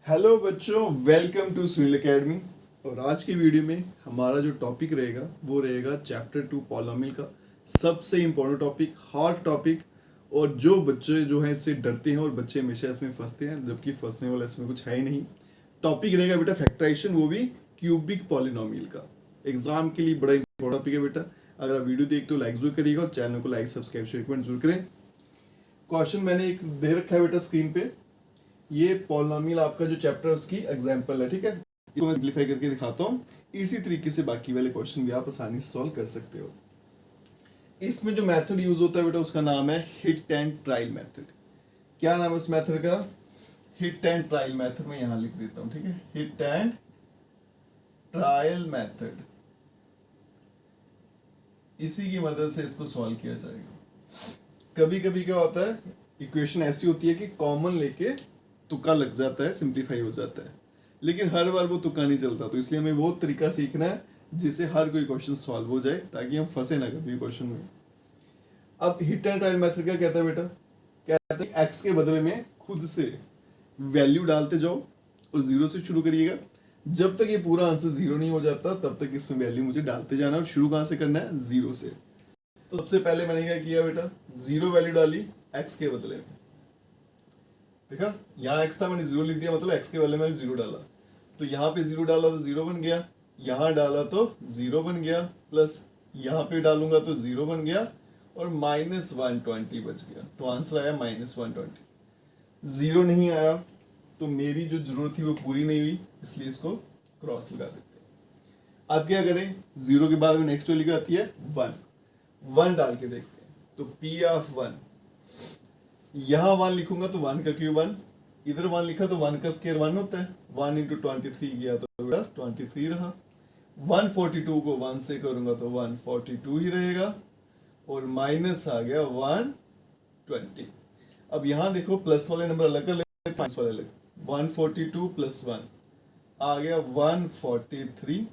Hello बच्चों, welcome to Sunil academy. और आज की वीडियो में हमारा जो टॉपिक रहेगा वो रहेगा चैप्टर 2 पॉलिनोमियल का सबसे इम्पोर्टेंट टॉपिक, हॉट टॉपिक। और जो बच्चे जो हैं इससे डरते हैं और बच्चे हमेशा इसमें फंसते हैं, जबकि फंसने वाला इसमें कुछ है ही नहीं। टॉपिक रहेगा बेटा फैक्टराइजेशन, वो भी क्यूबिक पॉलिनोमियल का। एग्जाम के लिए बड़ा इंपॉर्टेंट टॉपिक है बेटा। अगर आप वीडियो देखते हो लाइक जरूर करिएगा और चैनल को लाइक सब्सक्राइब शेयर कमेंट जरूर करें। क्वेश्चन मैंने एक दे रखा है बेटा स्क्रीन पे। ये पॉलिनोमियल आपका जो चैप्टर है उसकी एग्जांपल है, ठीक है। इसको मैं सिंपलीफाई करके दिखाता हूँ। इसी तरीके से बाकी वाले क्वेश्चन भी आप आसानी से सॉल्व कर सकते हो। इसमें जो मेथड यूज होता है बेटा उसका नाम है हिट एंड ट्रायल मेथड। क्या नाम है उस मेथड का? Hit and trial method. मैं यहां लिख देता हूं, ठीक है। हिट एंड ट्रायल मेथड, इसी की मदद से इसको सॉल्व किया जाएगा। कभी कभी क्या होता है, इक्वेशन ऐसी होती है कि कॉमन लेके तुक्का लग जाता है, सिंप्लीफाई हो जाता है, लेकिन हर बार वो तुक्का नहीं चलता। तो इसलिए हमें वो तरीका सीखना है जिससे हर कोई क्वेश्चन सॉल्व हो जाए, ताकि हम फंसे ना कभी क्वेश्चन में। अब हिट एंड ट्रायल मेथड क्या कहता है बेटा? कहता है एक्स के बदले में खुद से वैल्यू डालते जाओ और जीरो से शुरू करिएगा। जब तक ये पूरा आंसर जीरो नहीं हो जाता तब तक इसमें वैल्यू मुझे डालते जाना। और शुरू कहां से करना है? जीरो से। तो सबसे पहले मैंने क्या किया बेटा, जीरो वैल्यू डाली एक्स के बदले में। देखा, यहाँ एक्स था, मैंने जीरो लिख दिया, मतलब एक्स के बदले में जीरो डाला। तो यहाँ पे जीरो डाला तो जीरो बन गया, यहाँ डाला तो जीरो बन गया, प्लस यहाँ पे डालूंगा तो जीरो बन गया, और -120 बच गया। तो आंसर आया -120। जीरो नहीं आया तो मेरी जो जरूरत थी वो पूरी नहीं हुई, इसलिए इसको क्रॉस लगा देते हैं। अब क्या करें, जीरो के बाद में नेक्स्ट वैल्यू क्या आती है? 1। 1 डाल के देखते हैं। तो P ऑफ 1, यहां 1 लिखूंगा तो 1 का क्यूब 1, इधर 1 लिखा तो 1 का स्क्वायर 1 होता है। 1 इंटू 23 किया तो बेटा 23 रहा। 142 को 1 से करूंगा तो 142 ही रहेगा, और माइनस आ गया 120। अब यहां देखो, प्लस वाले नंबर अलग कर लेते, माइनस वाले अलग। 142 प्लस 1 आ गया 143,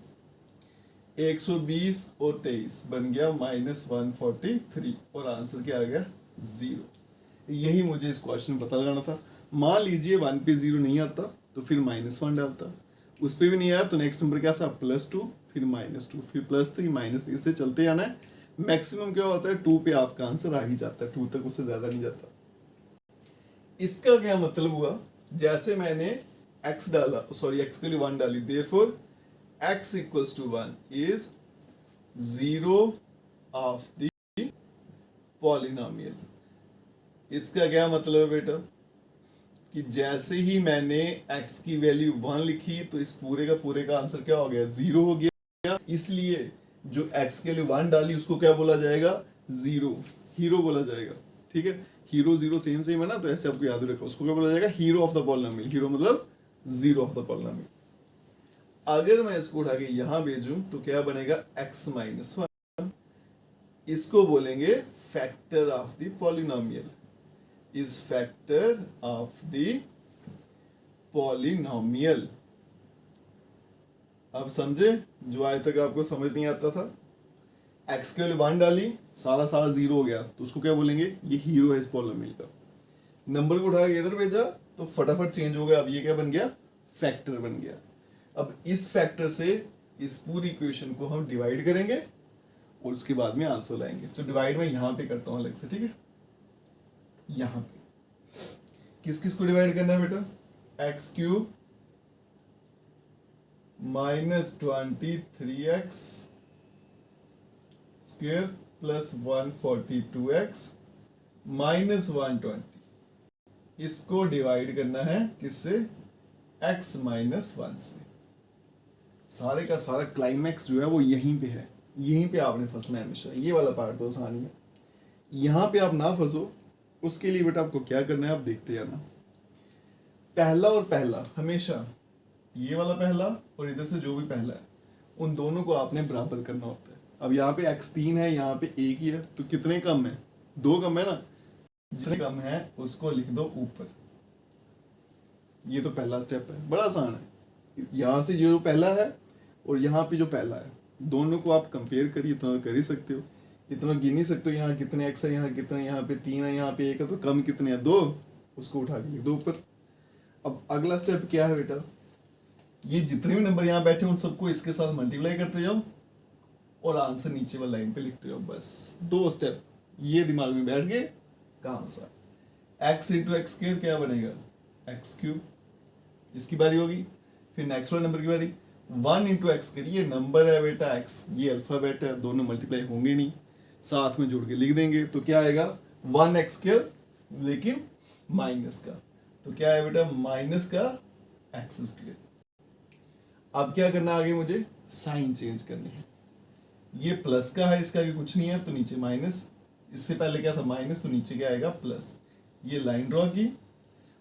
120 और 23 बन गया -143, और आंसर क्या आ गया? 0। यही मुझे इस क्वेश्चन में पता लगाना था। मान लीजिए 1 पे 0 नहीं आता तो फिर -1 डालता, उस पे भी नहीं आया तो नेक्स्ट नंबर क्या था? +2, फिर -2, फिर +3, -3 से चलते जाना है। मैक्सिमम क्या होता है? 2 पे आपका आंसर आ ही जाता है, 2 तक, उससे ज्यादा नहीं जाता। इसका क्या मतलब हुआ? जैसे मैंने x डाला, सॉरी x के लिए 1 डाली, therefore x equals to 1 is 0 of the polynomial. इसका क्या मतलब है बेटा कि जैसे ही मैंने x की वैल्यू 1 लिखी तो इस पूरे का आंसर क्या हो गया? 0 हो गया। इसलिए जो x के लिए 1 डाली उसको क्या बोला जाएगा? 0, हीरो बोला जाएगा, ठीक है। हीरो जीरो सेम सेम है ना, तो ऐसे आपको याद रखो, उसको क्या बोला जाएगा? Hero of the polynomial. Hero मतलब 0 ऑफ द पॉलिनोमियल। अगर मैं इसको उठा के यहां भेजूं तो क्या बनेगा? x minus 1। इसको बोलेंगे factor of the polynomial, is factor of the polynomial। अब समझे? जो आज तक आपको समझ नहीं आता था, x के लिए 1 डाली, सारा 0 हो गया, तो उसको क्या बोलेंगे? ये हीरो है इस पॉलिनोमियल का। नंबर को उठा के इधर भेजा तो फटाफट चेंज हो गया। अब ये क्या बन गया? फैक्टर बन गया। अब इस फैक्टर से इस पूरी इक्वेशन को हम डिवाइड करेंगे और उसके बाद में आंसर लाएंगे। तो डिवाइड में यहां पे करता हूं अलग से, ठीक है। यहां पे किस किस को डिवाइड करना है बेटा? x³ -23x square plus 142x -120, इसको डिवाइड करना है किससे? x माइनस 1 से। सारे का सारा क्लाइमैक्स जो है वो यहीं पे है, यहीं पे आपने फंसना है हमेशा। ये वाला पार्ट तो आसानी है, यहां पे आप ना फंसो। उसके लिए बेटा आपको क्या करना है, आप देखते जाना। पहला और पहला हमेशा, ये वाला पहला और इधर से जो भी पहला है, उन दोनों को आपने बराबर करना होता है। अब यहाँ पे x 3 है, यहाँ पे 1 ही है, तो कितने कम है? 2 कम है ना। जितने कम है उसको लिख दो ऊपर। ये तो पहला स्टेप है, बड़ा आसान है। यहाँ से जो पहला है और यहाँ पे जो पहला है, दोनों को आप कंपेयर करिए, इतना कर ही सकते हो। इतना गिन ही सकते हो, यहाँ कितने x है, यहाँ कितने, यहाँ पे 3 है, यहाँ पे 1 है, तो कम कितने हैं? 2। उसको उठा के लिख दो ऊपर। अब अगला स्टेप क्या है बेटा, ये जितने भी नंबर यहाँ बैठे हैं उन सबको इसके साथ मल्टीप्लाई करते जाओ और आंसर नीचे वाली लाइन पे लिखते जाओ। बस 2 स्टेप ये दिमाग में बैठ गए, काम आसान। x इंटू एक्स स्क्वायर क्या बनेगा, एक्स क्यूब। इसकी बारी होगी, फिर नेक्स्ट वाले नंबर की बारी 1 इंटू एक्स स्क्वायर, ये नंबर है बेटा x, ये अल्फाबेट है, दोनों मल्टीप्लाई होंगे नहीं, साथ में जोड़ के लिख देंगे तो क्या आएगा 1x स्क्वायर लेकिन माइनस का, तो क्या है बेटा माइनस का एक्स स्क्वायर। अब क्या करना आगे, मुझे साइन चेंज करनी है। ये प्लस का है, इसका आगे कुछ नहीं है तो नीचे माइनस, इससे पहले क्या था माइनस, तो नीचे क्या आएगा प्लस। ये लाइन ड्रॉ की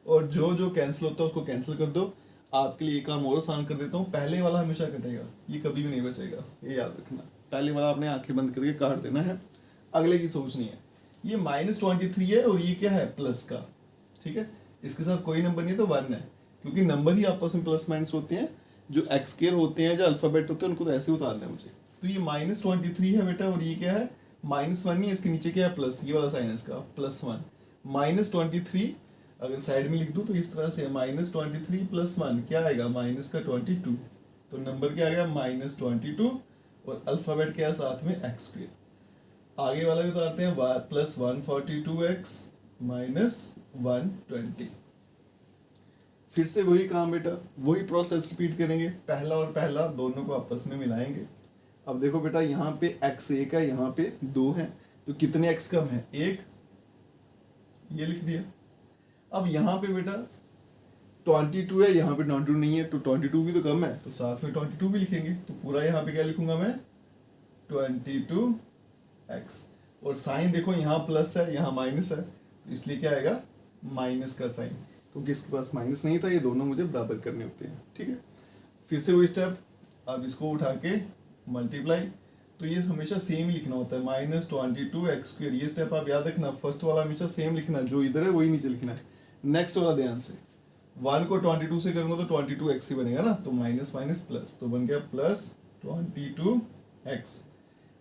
और जो जो कैंसिल होता है उसको कैंसिल कर दो। आपके लिए एक काम और आसान कर देता हूँ, पहले वाला हमेशा कटेगा, ये कभी भी नहीं बचेगा, ये याद रखना। पहले वाला आपने आंखें बंद करके काट देना है, अगले की सोचनी है। ये -23 है और ये क्या है प्लस का, ठीक है, इसके साथ कोई नंबर नहीं है तो 1 है, क्योंकि नंबर ही आपस में प्लस माइनस होते हैं। जो एक्स स्क्वायर होते हैं, जो अल्फाबेट होते हैं, उनको तो ऐसे उतारना है मुझे। तो ये -23 है बेटा और ये क्या है -1 नहीं है, इसके नीचे क्या है प्लस, ये वाला साइन है इसका +1। -23 अगर साइड में लिख दूं तो इस तरह से -23 + 1 क्या आएगा -22। तो नंबर क्या आ गया -22 और अल्फाबेट क्या है साथ में एक्स स्क्वायर। आगे वाला भी उतारते हैं +142x -120। फिर से वही काम बेटा, वही प्रोसेस रिपीट करेंगे, पहला और पहला दोनों को आपस में मिलाएंगे। अब देखो बेटा यहाँ पे x 1 है, यहाँ पे 2 है, तो कितने x कम है 1, ये लिख दिया। अब यहाँ पे बेटा 22 है, यहाँ पे 22 नहीं है, तो 22 भी तो कम है, तो साथ में 22 भी लिखेंगे। तो पूरा यहाँ पे क्या लिखूंगा मैं 22x, और साइन देखो यहाँ प्लस है यहाँ माइनस है, तो इसलिए क्या आएगा माइनस का साइन, क्योंकि इसके पास माइनस नहीं था, ये दोनों मुझे बराबर करने होते हैं, ठीक है। फिर से वही स्टेप, अब इसको उठा के मल्टीप्लाई, तो ये हमेशा सेम ही लिखना होता है -22x²। ये स्टेप आप याद रखना, फर्स्ट वाला हमेशा सेम लिखना, जो इधर है वही नीचे लिखना है। नेक्स्ट वाला ध्यान से, 1 को 22 से करूंगा तो 22x ही बनेगा ना, तो माइनस माइनस प्लस, तो बन गया +22x।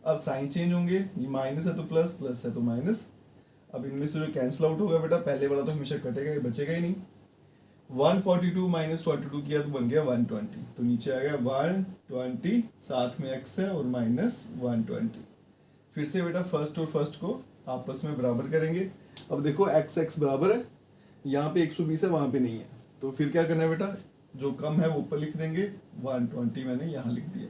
अब साइन चेंज होंगे, ये माइनस है तो प्लस, प्लस है तो माइनस। अब इनमें से जो कैंसिल आउट होगा बेटा, पहले वाला तो हमेशा कटेगा, ये बचेगा ही नहीं। 142 - 22 किया तो बन गया 120, तो नीचे आ गया 120, साथ में x है और -120। फिर से बेटा फर्स्ट और फर्स्ट को आपस में बराबर करेंगे। अब देखो x बराबर है, यहाँ पे 120 है, वहाँ पे नहीं है, तो फिर क्या करना है बेटा, जो कम है वो ऊपर लिख देंगे, 120 मैंने यहाँ लिख दिया।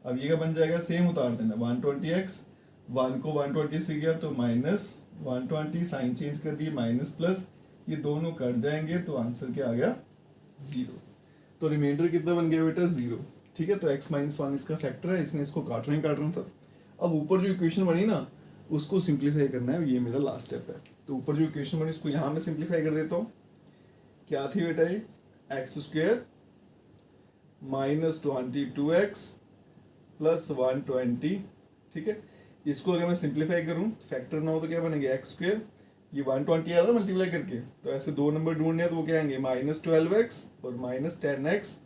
अब ये क्या बन जाएगा, सेम उतार देना 120x, 1 को 120 से गया तो -120, साइन चेंज कर दिए माइनस प्लस, ये दोनों कट जाएंगे तो आंसर क्या आ गया 0। तो रिमाइंडर कितना बन गया बेटा 0, ठीक है। तो x - 1 इसका फैक्टर है, इसने इसको काटना ही काटना था। अब ऊपर जो इक्वेशन बनी ना उसको सिंप्लीफाई करना है, ये मेरा लास्ट स्टेप है। तो ऊपर जो इक्वेशन बनी उसको यहाँ मैं सिंप्लीफाई कर देता हूँ। क्या थी बेटा ये x² -22x + 120, ठीक है। इसको अगर मैं सिंप्लीफाई करूँ, फैक्टर ना हो तो क्या बनेगा x², ये 120 आ रहा है मल्टीप्लाई करके, तो ऐसे दो नंबर ढूंढने हैं तो वो क्या आएंगे -12x और -10x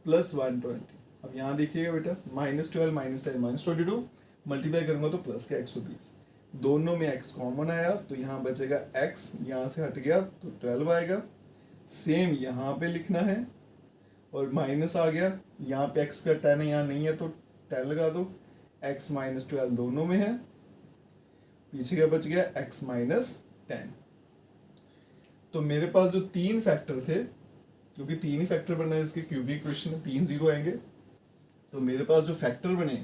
+ 120। अब यहाँ देखिएगा बेटा -12 - 10 -22, मल्टीप्लाई करूंगा तो प्लस का 120, दोनों में x कॉमन आया तो यहाँ बचेगा x, यहाँ से हट गया तो 12 आएगा। सेम यहाँ पे लिखना है, और माइनस आ गया, यहाँ पे x का 10 है, यहाँ नहीं है तो 10 लगा दो, x - 12 दोनों में है, पीछे क्या बच गया x - 10। तो मेरे पास जो 3 फैक्टर थे, क्योंकि 3 ही फैक्टर बनना है इसके, क्यूबिक इक्वेशन में 3 0 आएंगे, तो मेरे पास जो फैक्टर बने,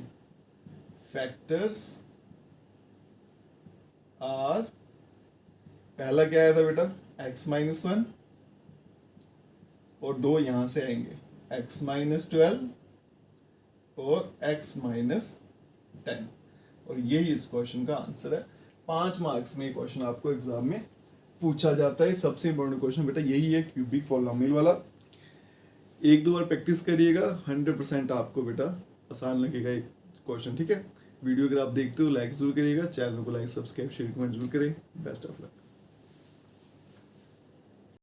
फैक्टर्स आर, पहला क्या आया था बेटा x - 1, और 2 यहां से आएंगे x - 12 और x - 10, और यही इस क्वेश्चन का आंसर है। 5 मार्क्स में क्वेश्चन आपको एग्जाम में पूछा जाता है। सबसे इंपॉर्टेंट क्वेश्चन बेटा यही है, क्यूबिक पॉलिनोमियल वाला। 1-2 बार प्रैक्टिस करिएगा, 100% आपको बेटा आसान लगेगा ये क्वेश्चन, ठीक है। वीडियो अगर आप देखते हो लाइक जरूर करिएगा, चैनल को लाइक सब्सक्राइब शेयर कमेंट जरूर करें। Best of luck.